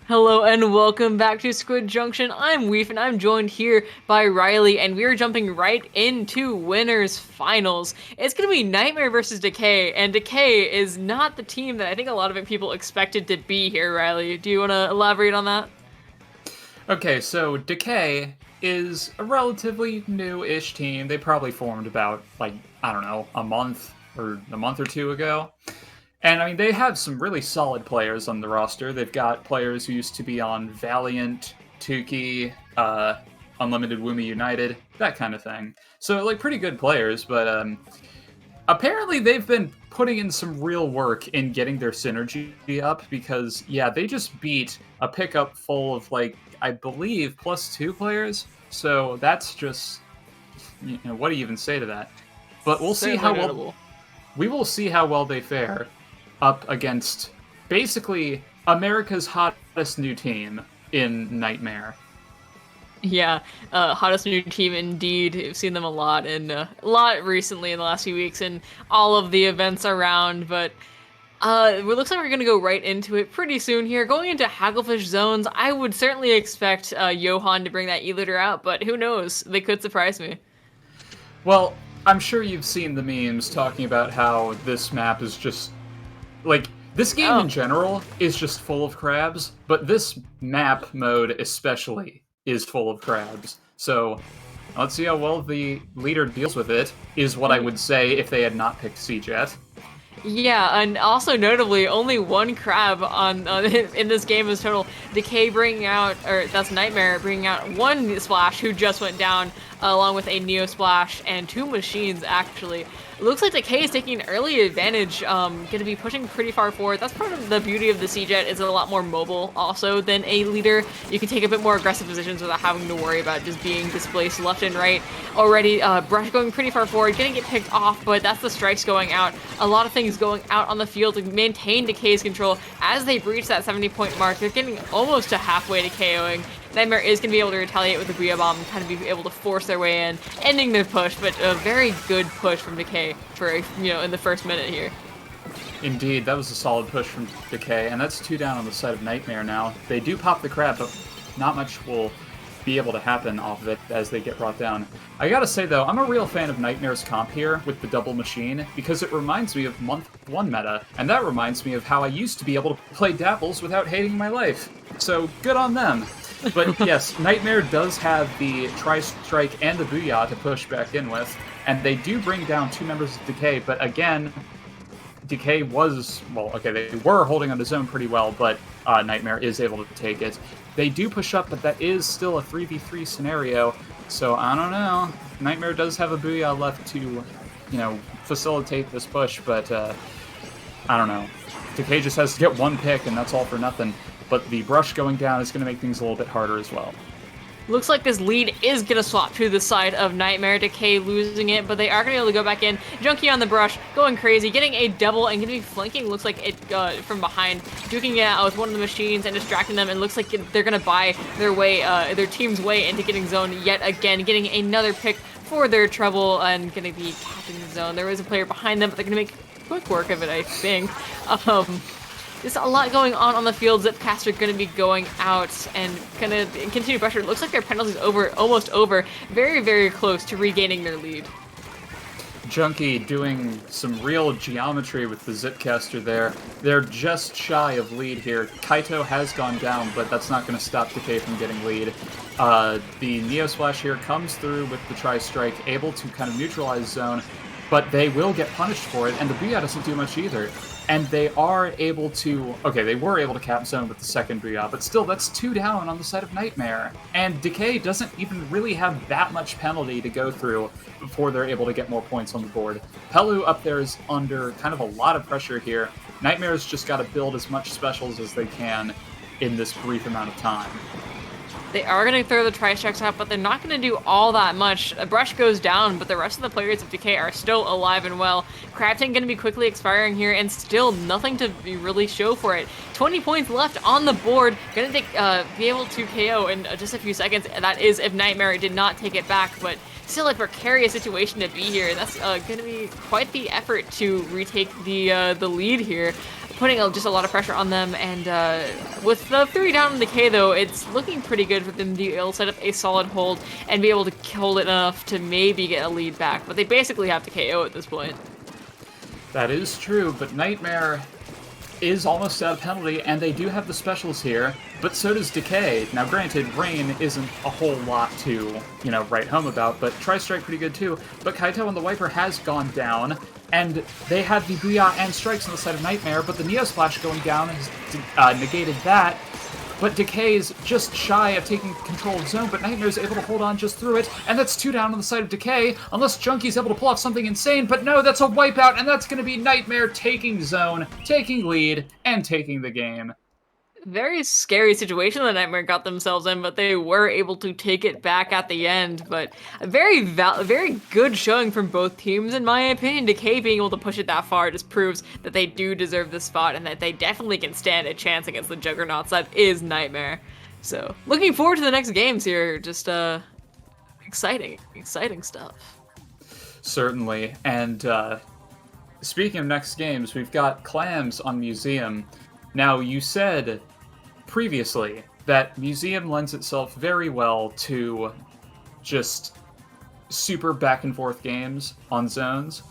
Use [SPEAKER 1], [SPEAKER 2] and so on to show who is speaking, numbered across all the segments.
[SPEAKER 1] Hello and welcome back to Squid Junction. I'm Weef and I'm joined here by Riley, and we're jumping right into winners finals. It's gonna be Nightmare versus Decay, and Decay is not the team that I think a lot of people expected to be here, Riley. Do you wanna elaborate on that?
[SPEAKER 2] Okay, so Decay is a relatively new-ish team. They probably formed about, I don't know, a month or two ago. And I mean, they have some really solid players on the roster. They've got players who used to be on Valiant, Tuki, Unlimited Wumi United, that kind of thing. So, like, pretty good players, but apparently they've been putting in some real work in getting their synergy up because, yeah, they just beat a pickup full of, like, I believe +2 players. So that's just, what do you even say to that? But we'll see
[SPEAKER 1] Certainly
[SPEAKER 2] how well
[SPEAKER 1] notable.
[SPEAKER 2] we will see how well they fare up against basically America's hottest new team in Nightmare.
[SPEAKER 1] Yeah, hottest new team indeed. I've seen them a lot recently in the last few weeks and all of the events around, but it looks like we're gonna go right into it pretty soon here. Going into Hagglefish zones, I would certainly expect Johan to bring that E-liter out, but who knows? They could surprise me.
[SPEAKER 2] Well, I'm sure you've seen the memes talking about how this map is just like this game in
[SPEAKER 1] Oh,
[SPEAKER 2] general is just full of crabs, but this map mode especially is full of crabs. So let's see how well the leader deals with it, is what I would say if they had not picked C-Jet.
[SPEAKER 1] yeah, and also notably, only one crab on in this game is total. Decay bringing out, or that's Nightmare bringing out one splash who just went down, along with a Neo splash and two machines actually. It looks like Decay is taking an early advantage, going to be pushing pretty far forward. That's part of the beauty of the C-Jet, is a lot more mobile also than a leader. You can take a bit more aggressive positions without having to worry about just being displaced left and right. Already, Brush going pretty far forward, gonna get picked off, but that's the strikes going out. A lot of things going out on the field to maintain Decay's control. As they breach that 70-point mark, they're getting almost to halfway to KOing. Nightmare is going to be able to retaliate with the Booyah Bomb and kind of be able to force their way in, ending their push, but a very good push from Decay for, in the first minute here.
[SPEAKER 2] Indeed, that was a solid push from Decay, and that's two down on the side of Nightmare now. They do pop the crab, but not much will be able to happen off of it as they get brought down. I gotta say though, I'm a real fan of Nightmare's comp here with the double machine, because it reminds me of month 1 meta, and that reminds me of how I used to be able to play Dapples without hating my life. So good on them. But yes, Nightmare does have the Tri-Strike and the Booyah to push back in with, and they do bring down two members of Decay, but again, Decay was, well, okay, they were holding on to zone pretty well, but Nightmare is able to take it. They do push up, but that is still a 3v3 scenario, so I don't know. Nightmare does have a Booyah left to, facilitate this push, but I don't know. Decay just has to get one pick, and that's all for nothing. But the brush going down is going to make things a little bit harder as well.
[SPEAKER 1] Looks like this lead is going to swap to the side of Nightmare. Decay losing it, but they are going to be able to go back in. Junkie on the brush, going crazy, getting a double, and going to be flanking, looks like it from behind, duking it out with one of the machines and distracting them, and looks like they're going to buy their team's way into getting zone yet again, getting another pick for their trouble, and going to be catching the zone. There is a player behind them, but they're going to make quick work of it, I think. There's a lot going on the field. Zipcaster going to be going out and going to continue pressure. It looks like their penalty's almost over. Very, very close to regaining their lead.
[SPEAKER 2] Junkie doing some real geometry with the Zipcaster there. They're just shy of lead here. Kaito has gone down, but that's not going to stop Decay from getting lead. The Neo Splash here comes through with the Tri-Strike, able to kind of neutralize zone, but they will get punished for it, and the Booyah doesn't do much either. And they are able to... Okay, they were able to cap zone with the second Booyah, but still, that's two down on the side of Nightmare. And Decay doesn't even really have that much penalty to go through before they're able to get more points on the board. Pelu up there is under kind of a lot of pressure here. Nightmare's just got to build as much specials as they can in this brief amount of time.
[SPEAKER 1] They are going to throw the tri-strikes out, but they're not going to do all that much. A brush goes down, but the rest of the players of Decay are still alive and well. Crabtank going to be quickly expiring here, and still nothing to really show for it. 20 points left on the board. Going to be able to KO in just a few seconds. And that is if Nightmare did not take it back, but still a precarious situation to be here. That's going to be quite the effort to retake the lead here. putting just a lot of pressure on them. And with the 3 down in Decay, though, it's looking pretty good for them to be able to set up a solid hold and be able to hold it enough to maybe get a lead back. But they basically have to KO at this point.
[SPEAKER 2] That is true, but Nightmare is almost out of penalty, and they do have the specials here, but so does Decay. Now, granted, Rain isn't a whole lot to, write home about, but Tri-Strike pretty good too. But Kaito and the Wiper has gone down, and they have the Booyah and Strikes on the side of Nightmare, but the Neo Splash going down has negated that. But Decay is just shy of taking control of Zone, but Nightmare's able to hold on just through it, and that's 2 down on the side of Decay, unless Junkie's able to pull off something insane, but no, that's a wipeout, and that's going to be Nightmare taking Zone, taking lead, and taking the game.
[SPEAKER 1] Very scary situation the Nightmare got themselves in, but they were able to take it back at the end. But a very good showing from both teams, in my opinion. Decay being able to push it that far just proves that they do deserve the spot and that they definitely can stand a chance against the Juggernauts that is Nightmare. So, looking forward to the next games here. Just exciting stuff.
[SPEAKER 2] Certainly. And speaking of next games, we've got Clams on Museum. Now, you said previously that Museum lends itself very well to just super back-and-forth games on zones.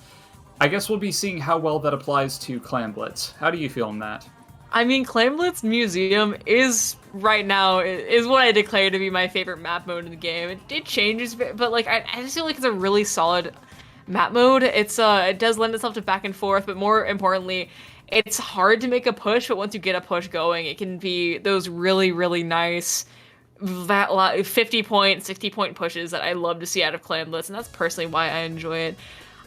[SPEAKER 2] I guess we'll be seeing how well that applies to Clam Blitz. How do you feel in that?
[SPEAKER 1] I mean, Clam Blitz Museum is, right now, is what I declare to be my favorite map mode in the game. It changes, but like I just feel like it's a really solid map mode. It does lend itself to back and forth, but more importantly, it's hard to make a push, but once you get a push going, it can be those really, really nice 50-point, 60-point pushes that I love to see out of Clam Blitz, and that's personally why I enjoy it.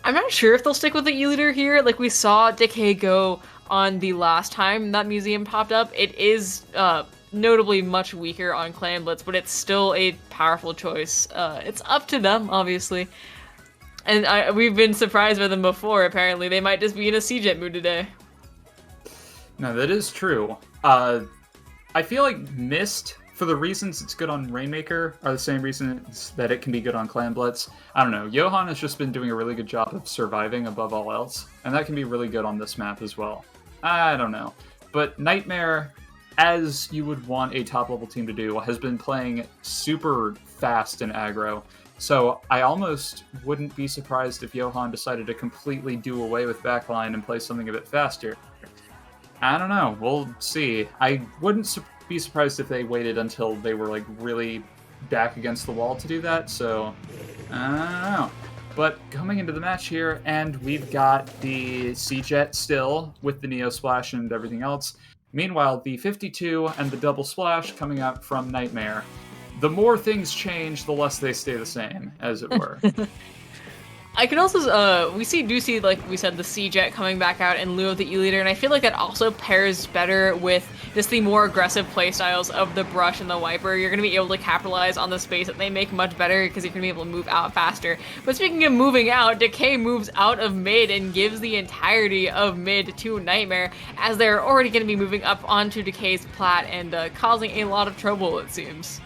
[SPEAKER 1] I'm not sure if they'll stick with the E-Leader here. Like, we saw Decay go on the last time that Museum popped up. It is notably much weaker on Clam Blitz, but it's still a powerful choice. It's up to them, obviously. And we've been surprised by them before, apparently. They might just be in a C-Jet mood today.
[SPEAKER 2] No, that is true. I feel like Mist, for the reasons it's good on Rainmaker, are the same reasons that it can be good on Clam Blitz. I don't know, Johan has just been doing a really good job of surviving above all else, and that can be really good on this map as well. I don't know. But Nightmare, as you would want a top-level team to do, has been playing super fast in aggro. So I almost wouldn't be surprised if Johan decided to completely do away with backline and play something a bit faster. I don't know. We'll see. I wouldn't be surprised if they waited until they were like really back against the wall to do that, so I don't know. But coming into the match here, and we've got the C-Jet still with the Neo Splash and everything else. Meanwhile, the 52 and the double splash coming up from Nightmare. The more things change, the less they stay the same, as it were.
[SPEAKER 1] I can also, we do see, like we said, the C-Jet coming back out in lieu of the E-Leader, and I feel like that also pairs better with just the more aggressive playstyles of the Brush and the Wiper. You're going to be able to capitalize on the space that they make much better because you're going to be able to move out faster. But speaking of moving out, Decay moves out of mid and gives the entirety of mid to Nightmare, as they're already going to be moving up onto Decay's plat and causing a lot of trouble, it seems.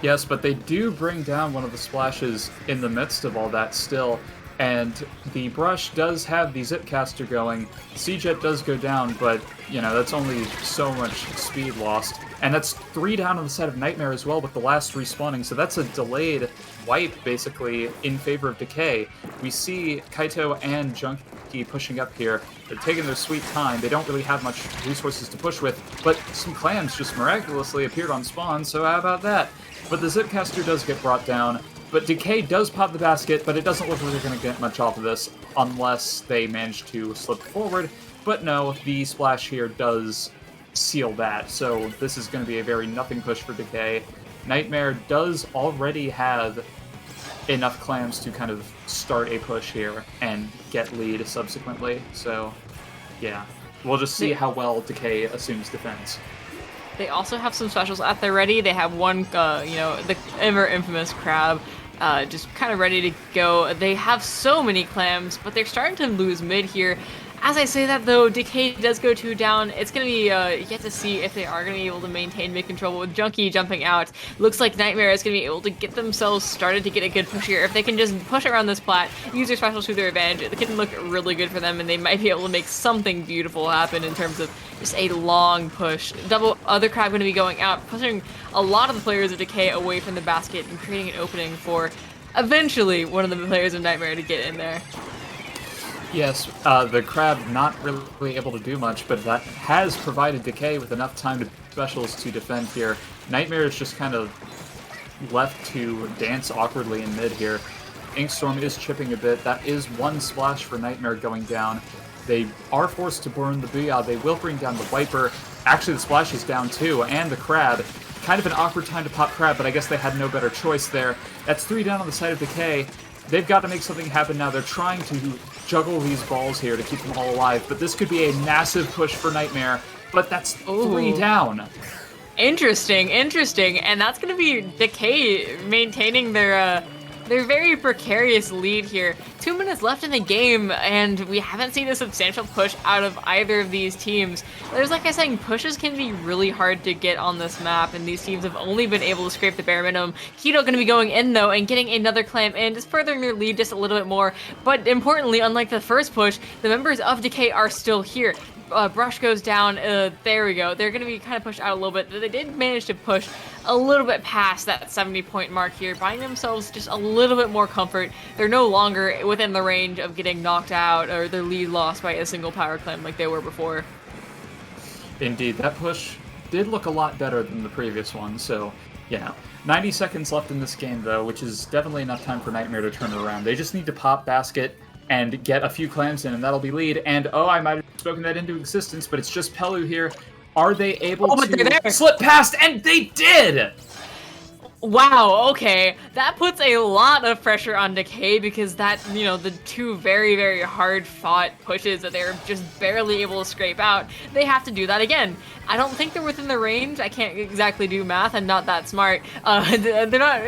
[SPEAKER 2] Yes, but they do bring down one of the splashes in the midst of all that still, and the Brush does have the Zipcaster going. C-Jet does go down, but, that's only so much speed lost. And that's 3 down on the side of Nightmare as well with the last respawning, so that's a delayed wipe, basically, in favor of Decay. We see Kaito and Junkie pushing up here. They're taking their sweet time. They don't really have much resources to push with, but some clams just miraculously appeared on spawn, so how about that? But the Zipcaster does get brought down, but Decay does pop the basket, but it doesn't look like they're going to get much off of this unless they manage to slip forward. But no, the splash here does seal that, so this is going to be a very nothing push for Decay. Nightmare does already have enough clams to kind of start a push here and get lead subsequently, so yeah. We'll just see how well Decay assumes defense.
[SPEAKER 1] They also have some specials at their ready. They have one, the ever infamous crab, just kind of ready to go. They have so many clams, but they're starting to lose mid here, As I say that though, Decay does go 2 down. It's gonna be yet to see if they are gonna be able to maintain mid-control. But with Junkie jumping out, looks like Nightmare is gonna be able to get themselves started to get a good push here. If they can just push around this plat, use their specials to their advantage, it can look really good for them, and they might be able to make something beautiful happen in terms of just a long push. Double other crab gonna be going out, pushing a lot of the players of Decay away from the basket and creating an opening for eventually one of the players of Nightmare to get in there.
[SPEAKER 2] Yes, the crab not really able to do much, but that has provided Decay with enough time to specials to defend here. Nightmare is just kind of left to dance awkwardly in mid here. Inkstorm is chipping a bit. That is one splash for Nightmare going down. They are forced to burn the Booyah. They will bring down the Wiper. Actually, the splash is down too, and the crab. Kind of an awkward time to pop crab, but I guess they had no better choice there. That's 3 down on the side of Decay. They've got to make something happen now. They're trying to juggle these balls here to keep them all alive, but this could be a massive push for Nightmare, but that's 3 down.
[SPEAKER 1] Interesting, and that's going to be Decay maintaining their very precarious lead here. 2 minutes left in the game, and we haven't seen a substantial push out of either of these teams. There's, like I was saying, pushes can be really hard to get on this map, and these teams have only been able to scrape the bare minimum. Keto going to be going in, though, and getting another clam in, just furthering their lead just a little bit more. But importantly, unlike the first push, the members of Decay are still here. Brush goes down, there we go. They're going to be kind of pushed out a little bit. They did manage to push a little bit past that 70-point mark here, buying themselves just a little bit more comfort. They're no longer within the range of getting knocked out or their lead lost by a single power clam like they were before.
[SPEAKER 2] Indeed, that push did look a lot better than the previous one, so, yeah. 90 seconds left in this game, though, which is definitely enough time for Nightmare to turn it around. They just need to pop basket and get a few clams in, and that'll be lead. And, oh, I might have spoken that into existence, but it's just Pelu here. Are they able to slip past? And they did!
[SPEAKER 1] Wow, okay. That puts a lot of pressure on Decay because that, you know, the 2 very, very hard-fought pushes that they're just barely able to scrape out, they have to do that again. I don't think they're within the range. I can't exactly do math. I'm not that smart. They're not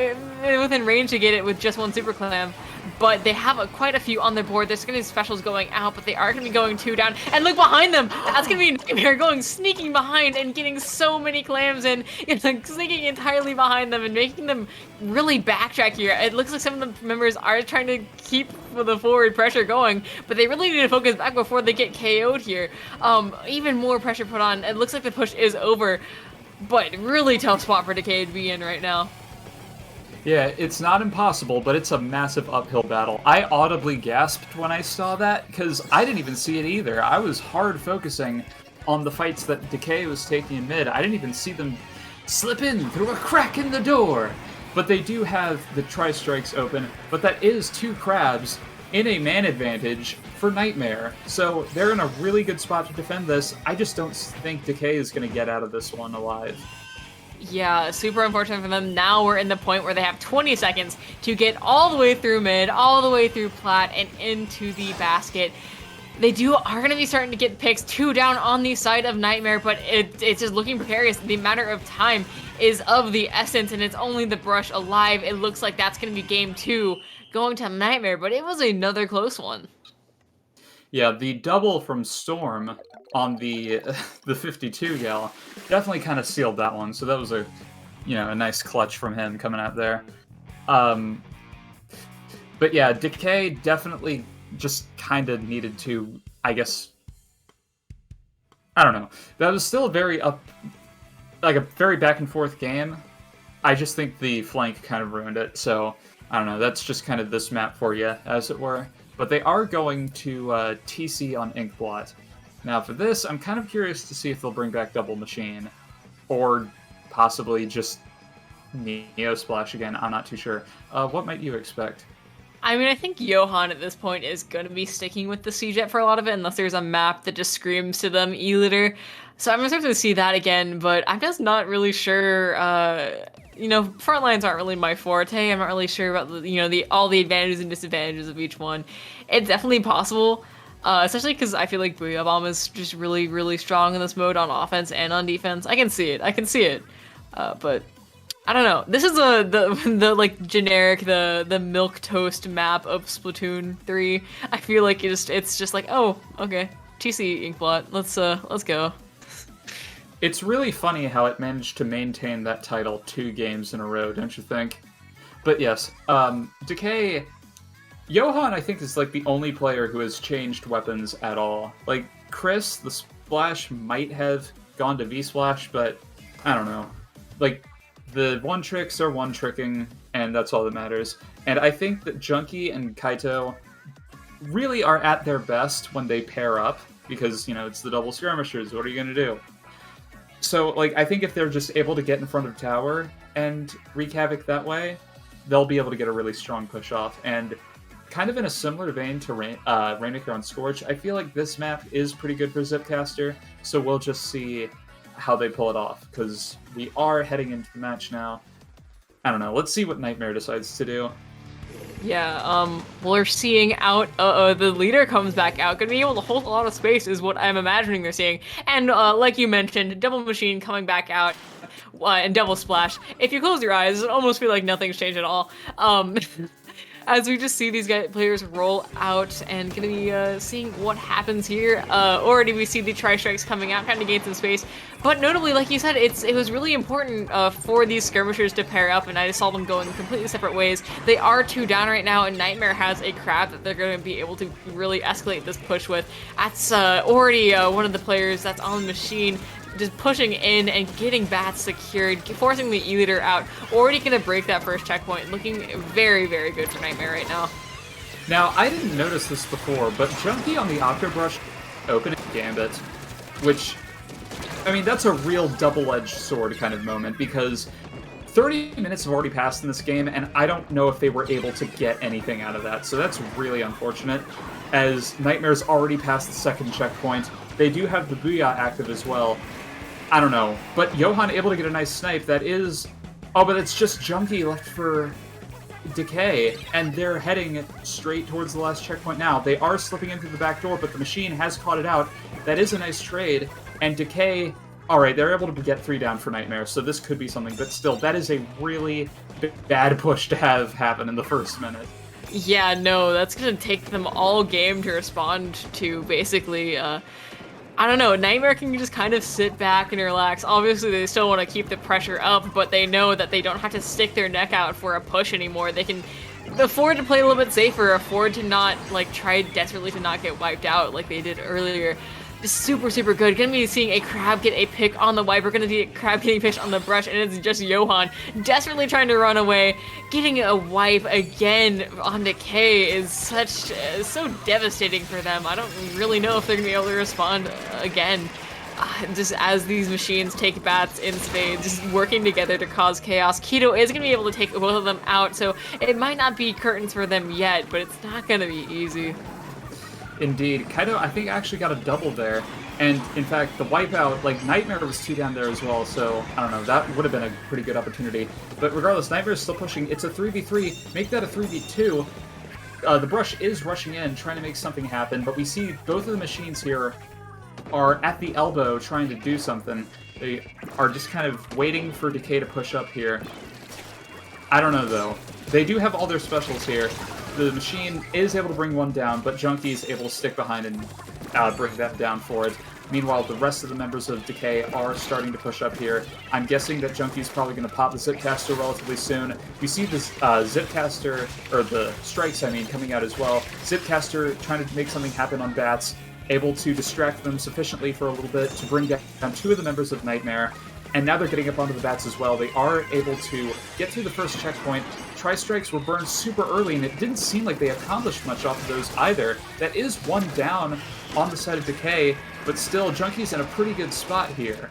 [SPEAKER 1] within range to get it with just one Super Clam. But they have quite a few on their board. There's going to be specials going out, but they are going to be going 2 down. And look behind them! That's going to be Nightmare going sneaking behind and getting so many clams in. It's like sneaking entirely behind them and making them really backtrack here. It looks like some of the members are trying to keep the forward pressure going, but they really need to focus back before they get KO'd here. Even more pressure put on. It looks like the push is over, but really tough spot for Decay to be in right now.
[SPEAKER 2] Yeah, it's not impossible, but it's a massive uphill battle. I audibly gasped when I saw that, because I didn't even see it either. I was hard focusing on the fights that Decay was taking in mid. I didn't even see them slip in through a crack in the door. But they do have the tri-strikes open, but that is 2 crabs in a man advantage for Nightmare. So they're in a really good spot to defend this. I just don't think Decay is going to get out of this one alive.
[SPEAKER 1] Yeah, super unfortunate for them. Now we're in the point where they have 20 seconds to get all the way through mid, all the way through plat, and into the basket. They are going to be starting to get picks 2 down on the side of Nightmare, but it's just looking precarious. The matter of time is of the essence, and it's only the Brush alive. It looks like that's going to be game 2 going to Nightmare, but it was another close one.
[SPEAKER 2] Yeah, the double from Storm on the 52 gal definitely kind of sealed that one. So that was a nice clutch from him coming out there. But yeah, Decay definitely just kind of needed to, I guess, I don't know. That was still a very very back and forth game. I just think the flank kind of ruined it. So I don't know. That's just kind of this map for you, as it were. But they are going to TC on Inkblot. Now for this, I'm kind of curious to see if they'll bring back Double Machine. Or possibly just Neo Splash again. I'm not too sure. What might you expect?
[SPEAKER 1] I mean, I think Johan at this point is going to be sticking with the C-Jet for a lot of it, unless there's a map that just screams to them E-Litter. So I'm expecting to see that again, but I'm just not really sure. Front lines aren't really my forte. I'm not really sure about all the advantages and disadvantages of each one. It's definitely possible, especially because I feel like Booyah Bomb is just really, really strong in this mode on offense and on defense. I can see it. But I don't know. This is the like generic the milk toast map of Splatoon 3. I feel like it's just like, oh, okay. TC Inkblot. Let's go.
[SPEAKER 2] It's really funny how it managed to maintain that title 2 games in a row, don't you think? But yes, Decay... Johan, I think, is like the only player who has changed weapons at all. Like, Chris, the Splash might have gone to V-Splash, but I don't know. Like, the one-tricks are one-tricking, and that's all that matters. And I think that Junkie and Kaito really are at their best when they pair up, because, you know, it's the double skirmishers, what are you going to do? So, like, I think if they're just able to get in front of tower and wreak havoc that way, they'll be able to get a really strong push off. And kind of in a similar vein to Rainmaker on Scorch, I feel like this map is pretty good for Zipcaster, so we'll just see how they pull it off, because we are heading into the match now. I don't know, let's see what Nightmare decides to do.
[SPEAKER 1] Yeah, we're seeing out, the leader comes back out. Gonna be able to hold a lot of space is what I'm imagining they're seeing. And, like you mentioned, Double Machine coming back out, and Double Splash. If you close your eyes, it almost feel like nothing's changed at all. As we just see these players roll out and gonna be seeing what happens here. Already we see the Tri-Strikes coming out, kind of gain some space. But notably, like you said, it was really important for these skirmishers to pair up, and I just saw them going completely separate ways. They are 2 down right now, and Nightmare has a crab that they're going to be able to really escalate this push with. That's already one of the players that's on the machine, just pushing in and getting bats secured, forcing the E-leader out. Already going to break that first checkpoint. Looking very, very good for Nightmare right now.
[SPEAKER 2] Now, I didn't notice this before, but Junkie on the Octobrush opening Gambit, which, I mean, that's a real double-edged sword kind of moment, because 30 minutes have already passed in this game, and I don't know if they were able to get anything out of that, so that's really unfortunate, as Nightmare's already passed the second checkpoint. They do have the Booyah active as well. I don't know, but Johan able to get a nice snipe. That is... Oh, but it's just Junkie left for Decay, and they're heading straight towards the last checkpoint now. They are slipping in through the back door, but the machine has caught it out. That is a nice trade, and Decay... Alright, they're able to get 3 down for Nightmare, so this could be something, but still, that is a really bad push to have happen in the first minute.
[SPEAKER 1] Yeah, no, that's gonna take them all game to respond to, basically. I don't know, Nightmare can just kind of sit back and relax. Obviously, they still want to keep the pressure up, but they know that they don't have to stick their neck out for a push anymore. They can afford to play a little bit safer, afford to not, like, try desperately to not get wiped out like they did earlier. Just super, super good. Gonna be seeing a crab get a pick on the wipe. We're gonna see a crab getting picked on the brush, and it's just Johan desperately trying to run away. Getting a wipe again on Decay is so devastating for them. I don't really know if they're gonna be able to respond again. Just as these machines take bats in spades, just working together to cause chaos. Keto is gonna be able to take both of them out, so it might not be curtains for them yet, but it's not gonna be easy.
[SPEAKER 2] Indeed. Kaito, I think, actually got a double there. And, in fact, the wipeout, like, Nightmare was 2 down there as well, so, I don't know, that would have been a pretty good opportunity. But regardless, Nightmare is still pushing. It's a 3v3. Make that a 3v2. The brush is rushing in, trying to make something happen, but we see both of the machines here are at the elbow trying to do something. They are just kind of waiting for Decay to push up here. I don't know, though. They do have all their specials here. The machine is able to bring 1 down, but Junkie is able to stick behind and bring that down for it. Meanwhile, the rest of the members of Decay are starting to push up here. I'm guessing that Junkie's probably going to pop the Zipcaster relatively soon. We see this Zipcaster, or the Strikes, I mean, coming out as well. Zipcaster trying to make something happen on bats, able to distract them sufficiently for a little bit to bring down 2 of the members of Nightmare. And now they're getting up onto the bats as well. They are able to get through the first checkpoint. Tri-Strikes were burned super early, and it didn't seem like they accomplished much off of those either. That is 1 down on the side of Decay, but still, Junkie's in a pretty good spot here.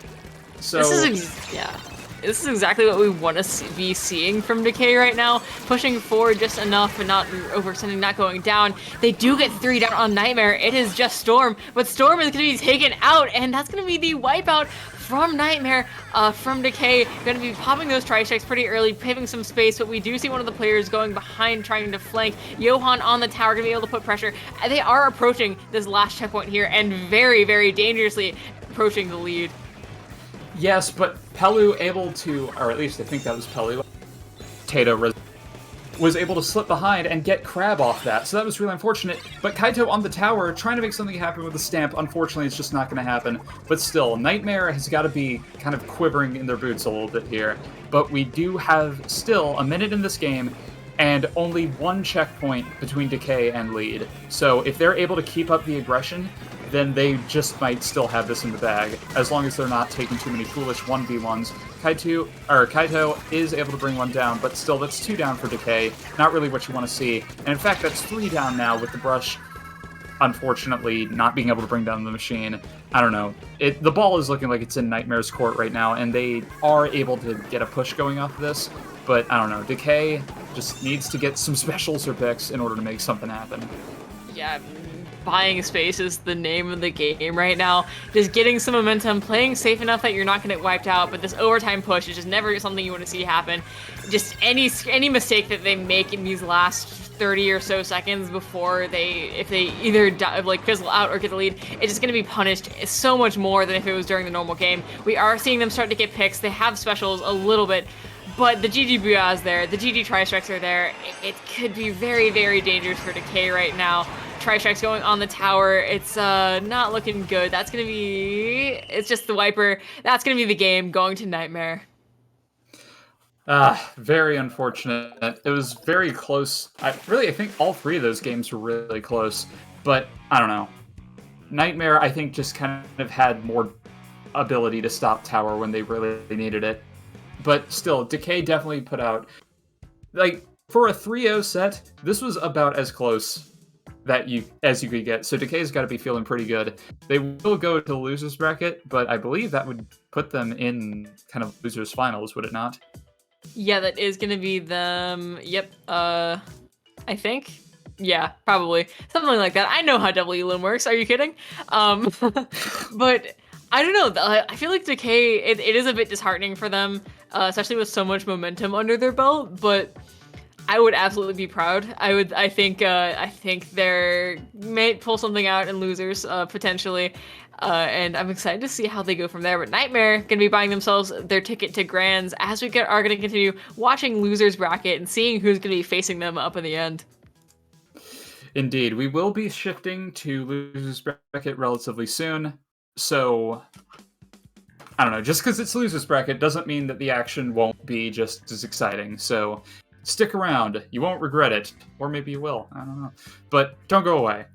[SPEAKER 2] So
[SPEAKER 1] This is exactly what we want to be seeing from Decay right now. Pushing forward just enough and not overextending, not going down. They do get 3 down on Nightmare. It is just Storm, but Storm is going to be taken out, and that's going to be the wipeout from Nightmare, from Decay. Going to be popping those Tri-Strikes pretty early, paving some space, but we do see one of the players going behind, trying to flank. Johan on the tower, going to be able to put pressure. They are approaching this last checkpoint here, and very, very dangerously approaching the lead.
[SPEAKER 2] Yes, but Pelu able to, or at least I think that was Pelu. Tato was able to slip behind and get Crab off that, so that was really unfortunate. But Kaito on the tower, trying to make something happen with the stamp, unfortunately it's just not going to happen. But still, Nightmare has got to be kind of quivering in their boots a little bit here. But we do have still a minute in this game, and only one checkpoint between Decay and lead. So if they're able to keep up the aggression, then they just might still have this in the bag, as long as they're not taking too many foolish 1v1s. Kaito is able to bring one down, but still, that's 2 down for Decay. Not really what you want to see. And in fact, that's 3 down now with the brush, unfortunately, not being able to bring down the machine. I don't know. The ball is looking like it's in Nightmare's court right now, and they are able to get a push going off this, but I don't know. Decay just needs to get some specials or picks in order to make something happen.
[SPEAKER 1] Yeah, buying space is the name of the game right now. Just getting some momentum, playing safe enough that you're not going to get wiped out, but this overtime push is just never something you want to see happen. Just any mistake that they make in these last 30 or so seconds before if they either fizzle out or get the lead, it's just going to be punished so much more than if it was during the normal game. We are seeing them start to get picks. They have specials a little bit, but the GG Booyah is there, the GG Tri-Strikes are there. It could be very, very dangerous for Decay right now. Tri-Strikes going on the tower, it's not looking good. It's just the wiper. That's gonna be the game going to Nightmare.
[SPEAKER 2] Very unfortunate. It was very close. I think all 3 of those games were really close, but I don't know. Nightmare, I think, just kind of had more ability to stop tower when they really needed it. But still, Decay definitely put out, like, for a 3-0 set, this was about as close as you could get. So Decay's got to be feeling pretty good. They will go to the losers bracket, but I believe that would put them in kind of losers finals, would it not?
[SPEAKER 1] Yeah, that is gonna be them. Yep. I think. Yeah, probably something like that. I know how double Elim works. Are you kidding? But I don't know. I feel like Decay. It is a bit disheartening for them, especially with so much momentum under their belt. But I would absolutely be proud. I think they may pull something out in losers potentially, and I'm excited to see how they go from there. But Nightmare gonna be buying themselves their ticket to Grands as we are gonna continue watching losers bracket and seeing who's gonna be facing them up in the end.
[SPEAKER 2] Indeed, we will be shifting to losers bracket relatively soon. So I don't know. Just because it's losers bracket doesn't mean that the action won't be just as exciting. So stick around. You won't regret it. Or maybe you will. I don't know. But don't go away.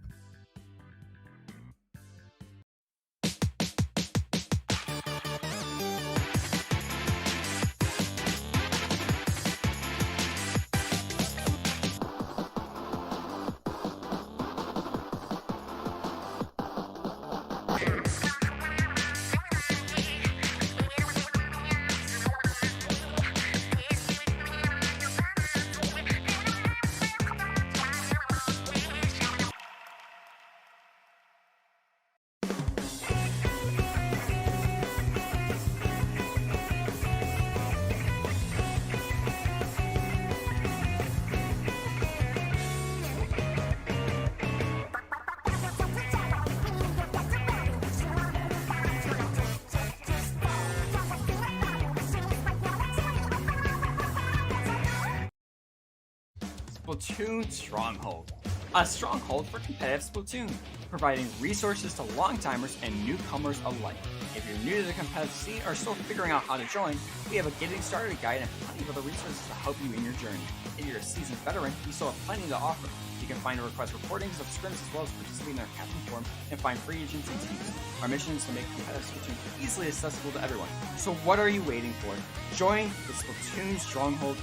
[SPEAKER 3] Splatoon Stronghold. A stronghold for competitive Splatoon, providing resources to long-timers and newcomers alike. If you're new to the competitive scene or still figuring out how to join, we have a getting started guide and plenty of other resources to help you in your journey. If you're a seasoned veteran, we still have plenty to offer. You can find and request recordings of scrims as well as participate in our captain forum and find free agents and teams. Our mission is to make competitive Splatoon easily accessible to everyone. So what are you waiting for? Join the Splatoon Stronghold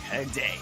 [SPEAKER 3] today.